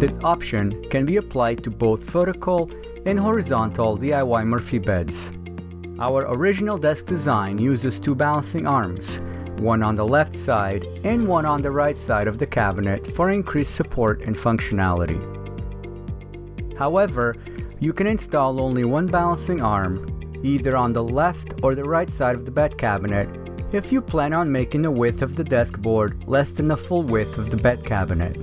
This option can be applied to both vertical and horizontal DIY Murphy beds. Our original desk design uses two balancing arms, one on the left side and one on the right side of the cabinet for increased support and functionality. However, you can install only one balancing arm, either on the left or the right side of the bed cabinet, if you plan on making the width of the desk board less than the full width of the bed cabinet.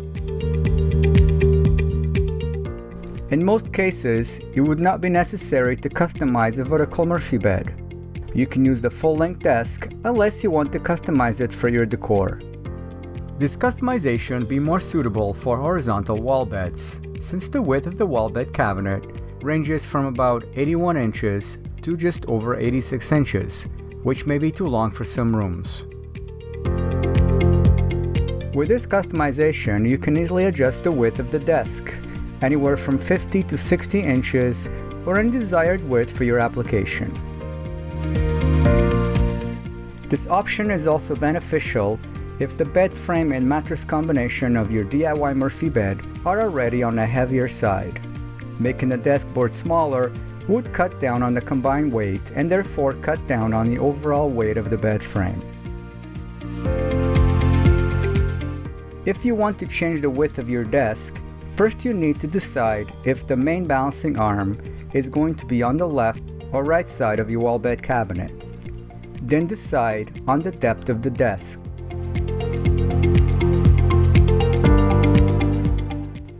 In most cases, it would not be necessary to customize a vertical Murphy bed. You can use the full-length desk unless you want to customize it for your decor. This customization would be more suitable for horizontal wall beds, since the width of the wall bed cabinet ranges from about 81 inches to just over 86 inches, which may be too long for some rooms. With this customization, you can easily adjust the width of the desk, anywhere from 50 to 60 inches, or any desired width for your application. This option is also beneficial if the bed frame and mattress combination of your DIY Murphy bed are already on a heavier side. Making the desk board smaller would cut down on the combined weight and therefore cut down on the overall weight of the bed frame. If you want to change the width of your desk, first you need to decide if the main balancing arm is going to be on the left or right side of your wall bed cabinet. Then decide on the depth of the desk.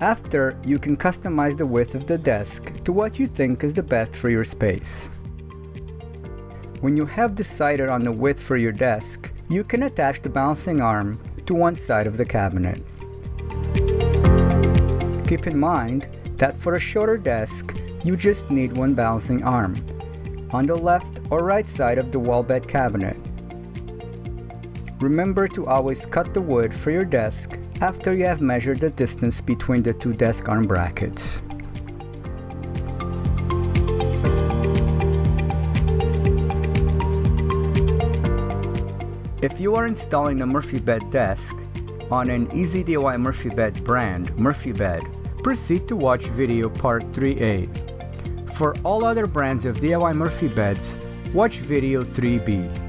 After, you can customize the width of the desk to what you think is the best for your space. When you have decided on the width for your desk, you can attach the balancing arm to one side of the cabinet. Keep in mind that for a shorter desk, you just need one balancing arm, on the left or right side of the wall bed cabinet. Remember to always cut the wood for your desk after you have measured the distance between the two desk arm brackets. If you are installing the Murphy bed desk on an Easy DIY Murphy bed brand Murphy bed, proceed to watch video part 3A. For all other brands of DIY Murphy beds, watch video 3B.